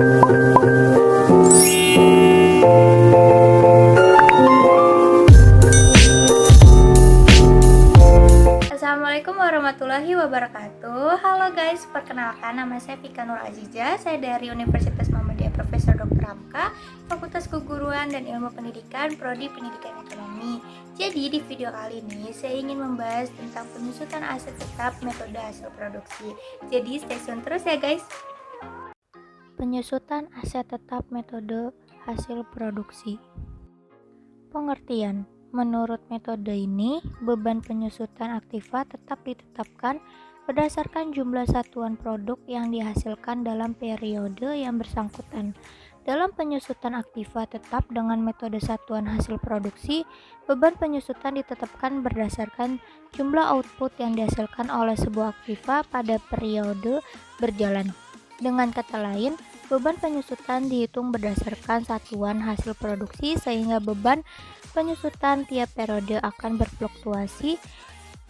Assalamualaikum warahmatullahi wabarakatuh. Halo guys, perkenalkan nama saya Vika Nur Aziza. Saya dari Universitas Muhammadiyah Profesor Dr. Hamka, Fakultas Keguruan dan Ilmu Pendidikan, Prodi Pendidikan Ekonomi. Jadi di video kali ini saya ingin membahas tentang penyusutan aset tetap metode hasil produksi. Jadi stay tune terus ya guys. Penyusutan aset tetap metode hasil produksi. Pengertian. Menurut metode ini, beban penyusutan aktiva tetap ditetapkan berdasarkan jumlah satuan produk yang dihasilkan dalam periode yang bersangkutan. Dalam penyusutan aktiva tetap dengan metode satuan hasil produksi, beban penyusutan ditetapkan berdasarkan jumlah output yang dihasilkan oleh sebuah aktiva pada periode berjalan. Dengan kata lain, beban penyusutan dihitung berdasarkan satuan hasil produksi sehingga beban penyusutan tiap periode akan berfluktuasi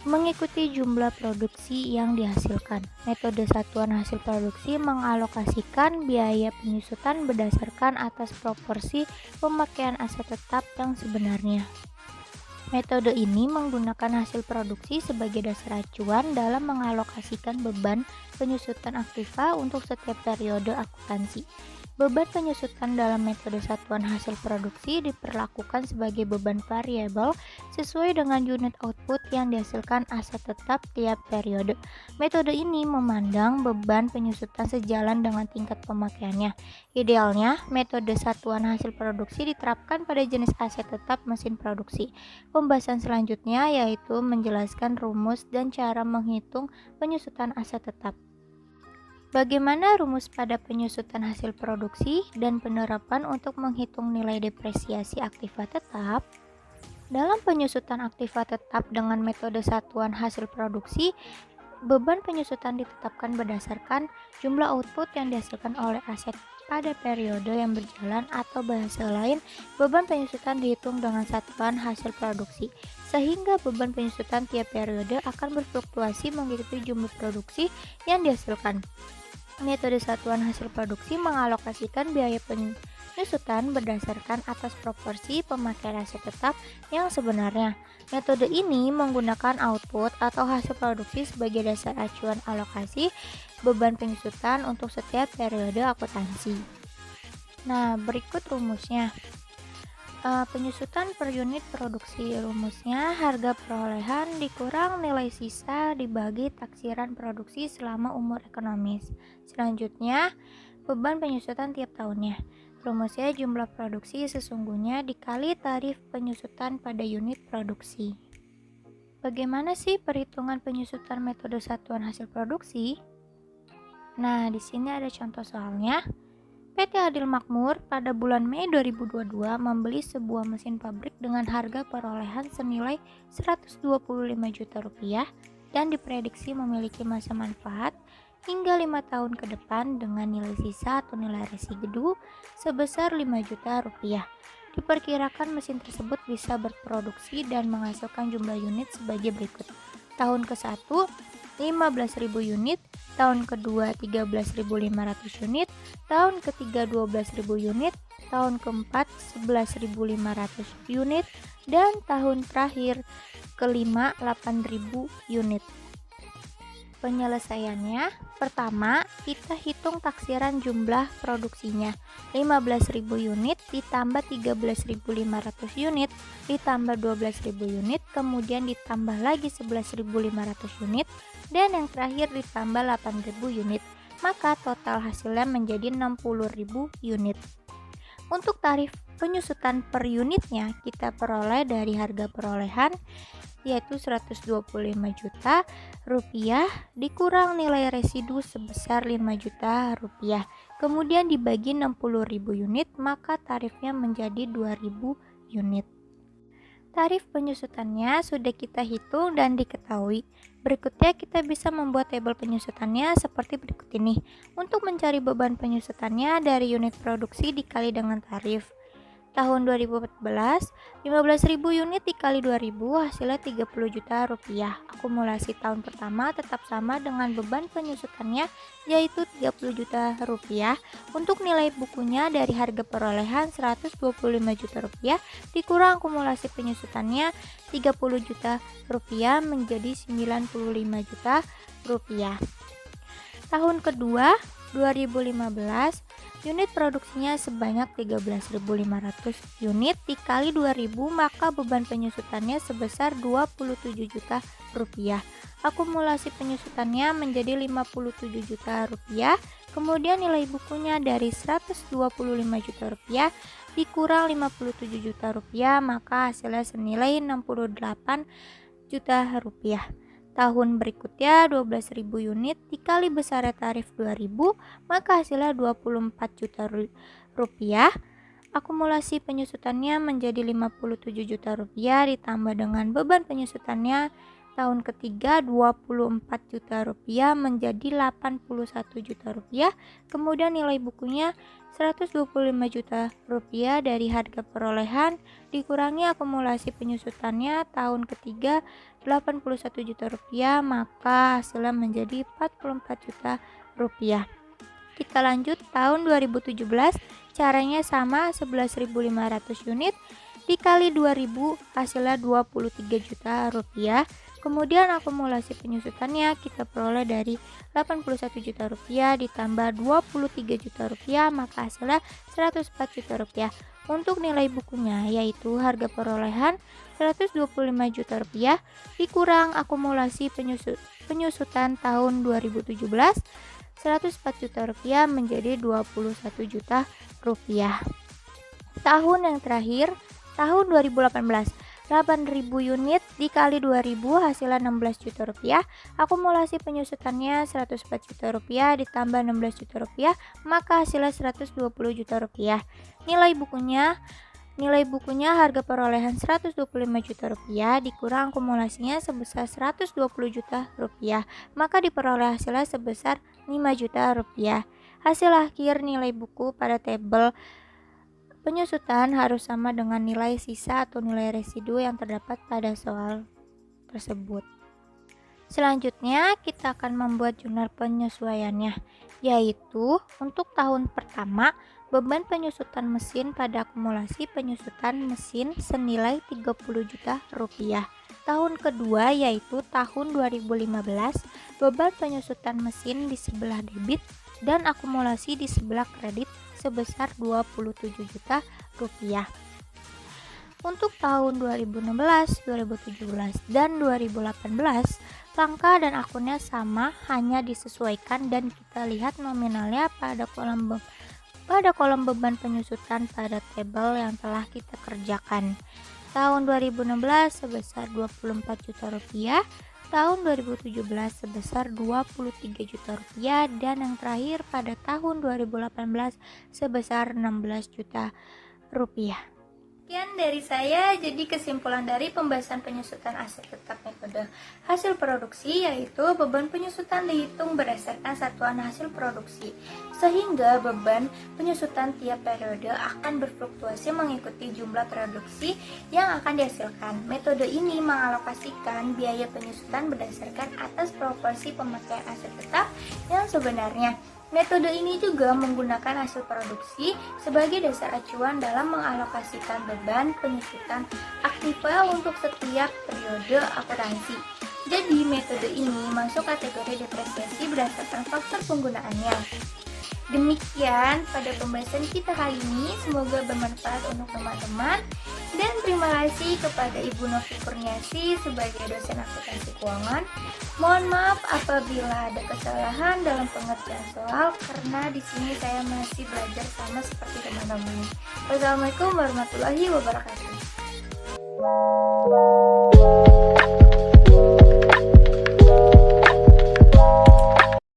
mengikuti jumlah produksi yang dihasilkan. Metode satuan hasil produksi mengalokasikan biaya penyusutan berdasarkan atas proporsi pemakaian aset tetap yang sebenarnya. Metode ini menggunakan hasil produksi sebagai dasar acuan dalam mengalokasikan beban penyusutan aktiva untuk setiap periode akuntansi. Beban penyusutan dalam metode satuan hasil produksi diperlakukan sebagai beban variabel sesuai dengan unit output yang dihasilkan aset tetap tiap periode. Metode ini memandang beban penyusutan sejalan dengan tingkat pemakaiannya. Idealnya, metode satuan hasil produksi diterapkan pada jenis aset tetap mesin produksi. Pembahasan selanjutnya yaitu menjelaskan rumus dan cara menghitung penyusutan aset tetap. Bagaimana rumus pada penyusutan hasil produksi dan penerapan untuk menghitung nilai depresiasi aktiva tetap? Dalam penyusutan aktiva tetap dengan metode satuan hasil produksi, beban penyusutan ditetapkan berdasarkan jumlah output yang dihasilkan oleh aset pada periode yang berjalan, atau bahasa lain, beban penyusutan dihitung dengan satuan hasil produksi, sehingga beban penyusutan tiap periode akan berfluktuasi mengikuti jumlah produksi yang dihasilkan. Metode satuan hasil produksi mengalokasikan biaya penyusutan berdasarkan atas proporsi pemakaian aset tetap yang sebenarnya. Metode ini menggunakan output atau hasil produksi sebagai dasar acuan alokasi beban penyusutan untuk setiap periode akuntansi. Nah, berikut rumusnya. Penyusutan per unit produksi. Rumusnya harga perolehan dikurang nilai sisa dibagi taksiran produksi selama umur ekonomis. Selanjutnya, beban penyusutan tiap tahunnya. Rumusnya jumlah produksi sesungguhnya dikali tarif penyusutan pada unit produksi. Bagaimana sih perhitungan penyusutan metode satuan hasil produksi? Nah, di sini ada contoh soalnya. PT Adil Makmur pada bulan Mei 2022 membeli sebuah mesin pabrik dengan harga perolehan senilai Rp125 juta dan diprediksi memiliki masa manfaat hingga 5 tahun ke depan dengan nilai sisa atau nilai residu sebesar Rp5 juta. Diperkirakan mesin tersebut bisa berproduksi dan menghasilkan jumlah unit sebagai berikut. Tahun ke-1 15.000 unit, tahun kedua 13.500 unit, tahun ketiga 12.000 unit, tahun keempat 11.500 unit, dan tahun terakhir kelima 8.000 unit. Penyelesaiannya, pertama, kita hitung taksiran jumlah produksinya. 15.000 unit ditambah 13.500 unit ditambah 12.000 unit, kemudian ditambah lagi 11.500 unit, dan yang terakhir ditambah 8.000 unit. Maka total hasilnya menjadi 60.000 unit. Untuk tarif penyusutan per unitnya kita peroleh dari harga perolehan yaitu Rp125 juta dikurang nilai residu sebesar Rp5 juta, kemudian dibagi 60.000 unit, maka tarifnya menjadi 2.000 unit. Tarif penyusutannya sudah kita hitung dan diketahui. Berikutnya kita bisa membuat tabel penyusutannya seperti berikut ini. Untuk mencari beban penyusutannya dari unit produksi dikali dengan tarif. Tahun 2014, 15.000 unit dikali 2.000 hasilnya 30 juta rupiah. Akumulasi tahun pertama tetap sama dengan beban penyusutannya yaitu 30 juta rupiah. Untuk nilai bukunya dari harga perolehan 125 juta rupiah dikurang akumulasi penyusutannya 30 juta rupiah menjadi 95 juta rupiah. Tahun kedua 2015, unit produksinya sebanyak 13.500 unit dikali 2.000 maka beban penyusutannya sebesar 27 juta rupiah. Akumulasi penyusutannya menjadi 57 juta rupiah. Kemudian nilai bukunya dari 125 juta rupiah dikurang 57 juta rupiah maka hasilnya senilai 68 juta rupiah. Tahun berikutnya 12.000 unit dikali besarnya tarif 2.000 maka hasilnya 24 juta rupiah. Akumulasi penyusutannya menjadi 57 juta rupiah ditambah dengan beban penyusutannya tahun ketiga 24 juta rupiah menjadi 81 juta rupiah. Kemudian nilai bukunya 125 juta rupiah dari harga perolehan dikurangi akumulasi penyusutannya tahun ketiga 81 juta rupiah maka hasilnya menjadi 44 juta rupiah. Kita lanjut tahun 2017, caranya sama 11.500 unit dikali 2.000 hasilnya 23 juta rupiah. Kemudian akumulasi penyusutannya kita peroleh dari 81 juta rupiah ditambah 23 juta rupiah maka hasilnya 104 juta rupiah. Untuk nilai bukunya yaitu harga perolehan 125 juta rupiah dikurang akumulasi penyusutan tahun 2017 104 juta rupiah menjadi 21 juta rupiah. Tahun yang terakhir tahun 2018, 8.000 unit dikali 2.000 hasilnya 16 juta rupiah. Akumulasi penyusutannya 104 juta rupiah ditambah 16 juta rupiah maka hasilnya 120 juta rupiah. Nilai bukunya harga perolehan 125 juta rupiah dikurang akumulasinya sebesar 120 juta rupiah maka diperoleh hasilnya sebesar 5 juta rupiah. Hasil akhir nilai buku pada tabel penyusutan harus sama dengan nilai sisa atau nilai residu yang terdapat pada soal tersebut. Selanjutnya kita akan membuat jurnal penyesuaiannya, yaitu untuk tahun pertama beban penyusutan mesin pada akumulasi penyusutan mesin senilai 30 juta rupiah. Tahun kedua yaitu tahun 2015, beban penyusutan mesin di sebelah debit dan akumulasi di sebelah kredit sebesar 27 juta rupiah. Untuk tahun 2016, 2017, dan 2018, langkah dan akunnya sama, hanya disesuaikan dan kita lihat nominalnya pada kolom beban penyusutan pada tabel yang telah kita kerjakan. Tahun 2016 sebesar 24 juta rupiah, tahun 2017 sebesar 23 juta rupiah, dan yang terakhir pada tahun 2018 sebesar 16 juta rupiah. Sekian dari saya, jadi kesimpulan dari pembahasan penyusutan aset tetap metode hasil produksi yaitu beban penyusutan dihitung berdasarkan satuan hasil produksi, sehingga beban penyusutan tiap periode akan berfluktuasi mengikuti jumlah produksi yang akan dihasilkan. Metode ini mengalokasikan biaya penyusutan berdasarkan atas proporsi pemakaian aset tetap yang sebenarnya. Metode ini juga menggunakan hasil produksi sebagai dasar acuan dalam mengalokasikan beban penyusutan aktiva untuk setiap periode akuntansi. Jadi metode ini masuk kategori depresiasi berdasarkan faktor penggunaannya. Demikian pada pembahasan kita kali ini, semoga bermanfaat untuk teman-teman, dan terima kasih kepada Ibu Novi Kurniasi sebagai dosen akuntansi keuangan. Mohon maaf apabila ada kesalahan dalam pengertian soal, karena di sini saya masih belajar sama seperti teman-teman. Wassalamualaikum warahmatullahi wabarakatuh.